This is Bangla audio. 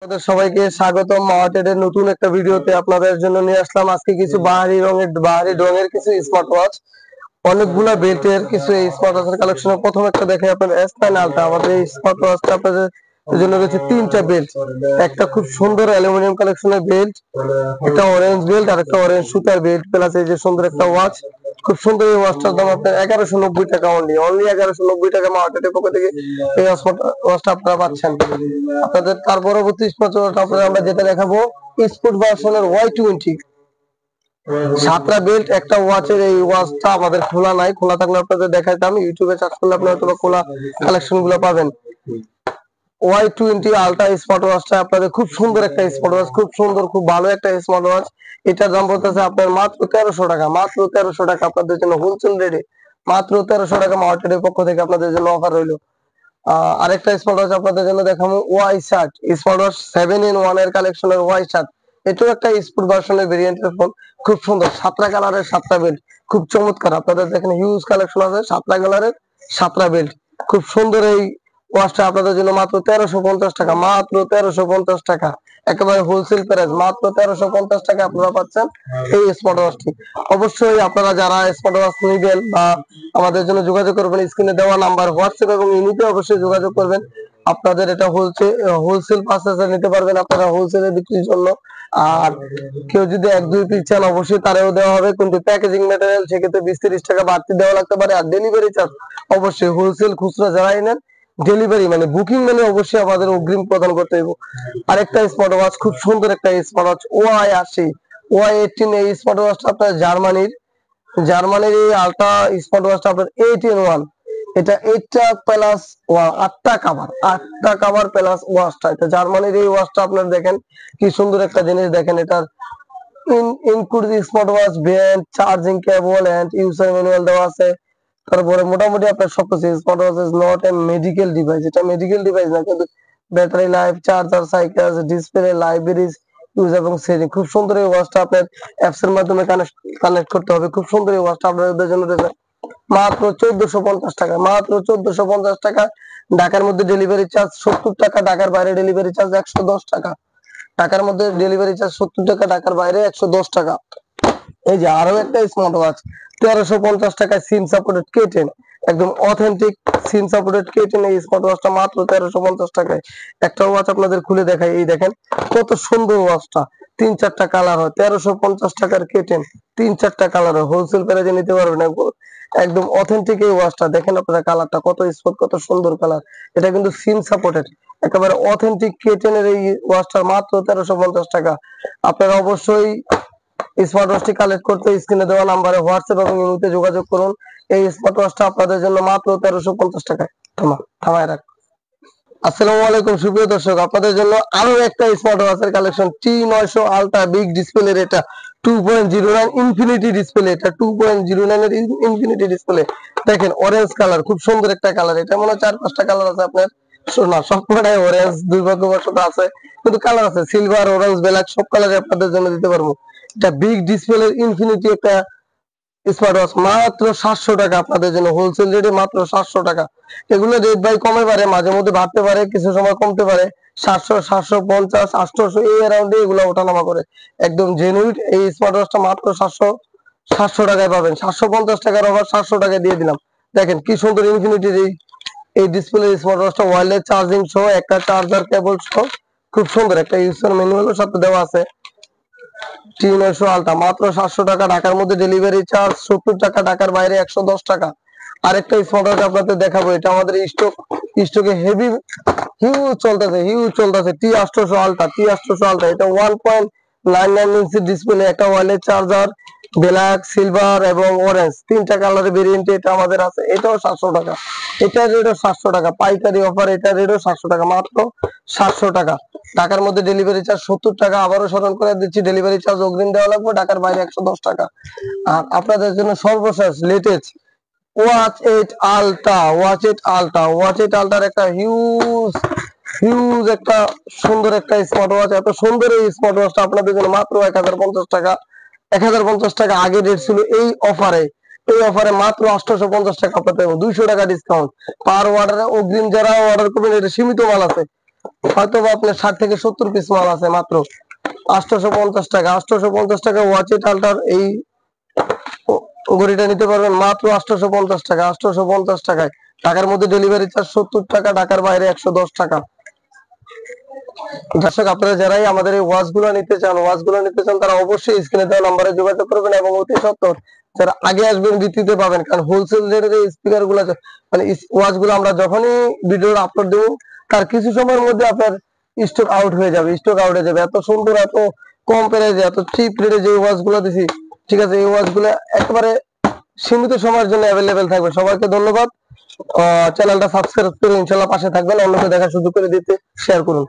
আপনাদের সবাইকে স্বাগতম মাওয়াটেডের নতুন একটা ভিডিওতে। আপনাদের জন্য নিয়ে আসলাম আজকে কিছু বাহারি রঙের কিছু স্মার্ট ওয়াচ, অনেকগুলা বেল্টের কিছু এই স্মার্ট ওয়াচের কালেকশন। প্রথম একটা দেখে আপনাদের S9 আলটা। আমাদের এই স্মার্ট ওয়াচটা আপনাদের জন্য রয়েছে তিনটা বেল্ট। একটা খুব সুন্দর অ্যালুমিনিয়াম কালেকশনের বেল্ট, একটা অরেঞ্জ বেল্ট আর একটা অরেঞ্জ সুতার বেল্ট, প্লাস এই যে সুন্দর একটা ওয়াচ। খুব সুন্দর এই ওয়াচটার দাম আপনার 1190 টাকা, অনলি 1190 টাকা মার্কেটের পক্ষ থেকে এই ওয়াচটা আপনারা পাচ্ছেন। আপনাদের তার পরবর্তী স্মার্ট ওয়াচ আপনারা আমরা যেটা দেখাবো, স্পোর্ট ভার্সনের Y20 সাতটা বেল্ট একটা ওয়াচের। এই ওয়াচটা আমাদের খোলা নাই, খোলা থাকলে আপনাদের দেখাইতাম। ইউটিউবে সার্চ করলে আপনারা তোমার খোলা কালেকশন গুলো পাবেন। Y20 আলট্রা স্মার্ট ওয়াচটা আপনাদের খুব সুন্দর একটা স্মার্ট ওয়াচ, খুব সুন্দর, খুব ভালো একটা স্মার্ট ওয়াচ। এটার দাম বলতেছে আপনার মাত্র 1300 টাকা, মাত্র 1300 টাকা আপনাদের জন্য হোলসেল রেটে, মাত্র 1300 টাকা মার্কেটের পক্ষ থেকে আপনাদের জন্য অফার রইলো। আরেকটা স্মার্ট ওয়াচ আপনাদের জন্য দেখাবো, Y60 স্মার্ট ওয়াচ 7-in-1 এর কালেকশনের Y60। এটাও একটা স্পোর্ট ভার্সনের ভেরিয়েন্টের ফোন, খুব সুন্দর, সাতটা কালারের সাতটা বেল্ট, খুব চমৎকার। আপনাদের দেখেন হিউজ কালেকশন আছে, সাতটা কালারের সাতটা বেল্ট, খুব সুন্দর। এই ওয়াচটা আপনাদের জন্য মাত্র 1350 টাকা, মাত্র 1350 টাকা, একেবারে হোলসেল প্রাইস, মাত্র 1350 টাকা আপনারা পাচ্ছেন এই স্মার্ট ওয়াচটি। অবশ্যই আপনারা যারা স্মার্ট ওয়াচ নিবেন বা আমাদের জন্য যোগাযোগ করবেন, স্ক্রিনে দেওয়া নাম্বার হোয়াটসঅ্যাপ এবং ইমেইলে অবশ্যই যোগাযোগ করবেন। আপনাদের এটা হোলসেল পারচেজে নিতে পারবেন আপনারা, হোলসেলে বিক্রির জন্য। আর কেউ যদি 1-2 পিস চান অবশ্যই তারেও দেওয়া হবে, কিন্তু প্যাকেজিং ম্যাটেরিয়াল সেক্ষেত্রে 20-30 টাকা বাড়তি দেওয়া লাগতে পারে। আর ডেলিভারি চার্জ অবশ্যই হোলসেল খুচরা যারাই নেন, ডেলিভারি মানে বুকিং মানে অবশ্যই আমাদের অগ্রিম প্রদান করতে হবে। আরেকটা স্মার্ট ওয়াচ, খুব সুন্দর একটা স্মার্ট ওয়াচ Y80 Y18। এই স্মার্ট ওয়াচটা আপনার জার্মানির এই আলট্রা স্মার্ট ওয়াচটা আপনার 8-in-1। এটা 8টা প্লাস 8টা কাভার প্লাস ওয়াচটা। এটা জার্মানির এই ওয়াচটা আপনার দেখেন কি সুন্দর একটা জিনিস। দেখেন এটার include smart watch, band, charging cable and user manual দেওয়া আছে। তারপরে মোটামুটি আপনার সবকিছু। Smart watch is not a medical device, এটা মেডিকেল ডিভাইস না, কিন্তু battery life, charger cycle, display, libraries use এবং সেটিং। খুব সুন্দর এই ওয়াচটা আপনার অ্যাপস এর মাধ্যমে কানেক্ট করতে হবে। খুব সুন্দর এই ওয়াচটা আপনাদের জন্য রয়েছে মাত্র 1450 টাকা, মাত্র 1450 টাকা। ঢাকার মধ্যে ডেলিভারি চার্জ 70 টাকা, ঢাকার বাইরে ডেলিভারি চার্জ 110 টাকা। ঢাকার মধ্যে ডেলিভারি চার্জ 70 টাকা, ঢাকার বাইরে 110 টাকা। এই যে আরো একটা স্মার্ট ওয়াচ 1350 টাকায়, সিম সাপোর্টেড K10, একদম অথেন্টিক সিম সাপোর্টেড K10। এই স্মার্ট ওয়াচটা মাত্র 1350 টাকায়। একটা ওয়াচ আপনাদের খুলে দেখাই, এই দেখেন কত সুন্দর ওয়াচটা, 3-4টা কালার হয়। 1350 টাকার K10, 3-4টা কালার হয়, হোলসেল প্রাইসে নিতে পারবেন। একদম অথেন্টিক এই ওয়াচটা দেখেন আপনারা, কালারটা কত স্পট, কত সুন্দর কালার। এটা কিন্তু সিম সাপোর্টেড, একেবারে অথেন্টিক K10 এর এই ওয়াচটা মাত্র 1350 টাকা। আপনারা অবশ্যই স্মার্ট ওয়াচটি কালেক্ট করতে স্ক্রিনে দেওয়া নাম্বারে হোয়াটসঅ্যাপ এবং ইমেইলে যোগাযোগ করুন। এই স্মার্ট ওয়াচটা আপনাদের জন্য মাত্র 1350 টাকায়। থামায় রাখ। আসসালামু আলাইকুম সুপ্রিয় দর্শক, আপনাদের জন্য আরো একটা স্মার্ট ওয়াচের কালেকশন, T900 আলট্রা বিগ ডিসপ্লের। এটা 2.09 ইনফিনিটি ডিসপ্লে, এটা 2.09 এর ইনফিনিটি ডিসপ্লে। দেখেন অরেঞ্জ কালার, খুব সুন্দর একটা কালার। এটা মনে হয় 4-5টা কালার আছে আপনার, না সবকটাই অরেঞ্জ, দুর্ভাগ্যবশত আছে, কিন্তু কালার আছে সিলভার, অরেঞ্জ, ব্ল্যাক, সব কালারে আপনাদের জন্য দিতে পারবো। এটা বিগ ডিসপ্লে ইনফিনিটি একটা স্মার্ট ওয়াচ, মাত্র 700 টাকা আপনাদের জন্য হোলসেল রেটে, মাত্র 700 টাকা। এগুলো রেট ভাই কমে পারে, মাঝে মধ্যে বাড়তে পারে, কিছু সময় কমতে পারে। 700, 750, 800 এই অ্যারাউন্ডে এগুলো ওঠানামা করে। একদম জেনুইন এই স্মার্ট ওয়াচটা মাত্র 700 টাকায় পাবেন। 750 টাকার অফার 700 টাকায় দিয়ে দিলাম। দেখেন কি সুন্দর ইনফিনিটির এই ডিসপ্লে স্মার্ট ওয়াচটা, ওয়্যারলেস চার্জিং সহ, একটা চার্জার কেবল সহ, খুব সুন্দর একটা ইউজার ম্যানুয়ালও সাথে দেওয়া আছে। T900 আলট্রা মাত্র 700 টাকা, ঢাকার মধ্যে ডেলিভারি চার্জ 70 টাকা, ঢাকার বাইরে 110 টাকা। আরেকটা স্মার্ট ওয়াচ আপনাদের দেখাবো, এটা আমাদের স্টকে হেভি হিউজ চলতেছে T800 আলট্রা। এটা 1.99 ইঞ্চি ডিসপ্লে, একটা ওয়্যারলেস চার্জার, ব্ল্যাক, সিলভার এবং অরেঞ্জ, 3টা কালারের ভেরিয়েন্ট এটা আমাদের আছে। এটাও 700 টাকা, এটার রেটও 700 টাকা, পাইকারি অফার। এটার রেটও 700 টাকা, মাত্র 700 টাকা। ঢাকার মধ্যে ডেলিভারি চার্জ 70 টাকা, আবারও স্মরণ করে দিচ্ছি, ডেলিভারি চার্জ অগ্রিম দেওয়া লাগবে, ঢাকার বাইরে 110 টাকা। আর আপনাদের জন্য সর্বশেষ লেটেস্ট ওয়াচ8 আলট্রার একটা হিউজ একটা সুন্দর একটা স্মার্ট ওয়াচ। এত সুন্দর এই স্মার্ট ওয়াচটা আপনাদের জন্য মাত্র 1050 টাকা। 1050 টাকা আগে রেট ছিল, এই অফারে মাত্র 850 টাকা আপনাদের 200 টাকা ডিসকাউন্ট। পার অর্ডারে অগ্রিম যারা অর্ডার করবেন, এটা সীমিত মাল আছে, হয়তো বা আপনার 60 থেকে 70 পিস মাল আছে মাত্র 850 টাকা। 850 টাকা ওয়াচেট আল্টার এই ঘড়িটা নিতে পারবেন মাত্র 850 টাকা। 850 টাকায়। ঢাকার মধ্যে ডেলিভারি চার্জ 70 টাকা, ঢাকার বাইরে 110 টাকা। দর্শক, আপনারা যারাই আমাদের এই ওয়াচগুলো নিতে চান তারা অবশ্যই স্ক্রিনে দেওয়া নম্বরে যোগাযোগ করবেন এবং অতি সত্বর যারা আগে আসবেন বিক্রিতে পাবেন, কারণ হোলসেল রেটের এই স্পিকার গুলো মানে ওয়াচগুলো আমরা যখনই ভিডিও আপলোড দেবো তার কিছু সময়ের মধ্যে আপনার স্টক আউট হয়ে যাবে, এত সুন্দর, এত কম প্রাইসে, এত চিপ রেটে যে ওয়াচগুলো দিছি, ঠিক আছে, এই ওয়াচগুলো একেবারে সীমিত সময়ের জন্য অ্যাভেলেবেল থাকবে। সবাইকে ধন্যবাদ। চ্যানেলটা সাবস্ক্রাইব করে ইনশাআল্লাহ পাশে থাকবেন, অন্যকে দেখার সুযোগ করে দিতে শেয়ার করুন।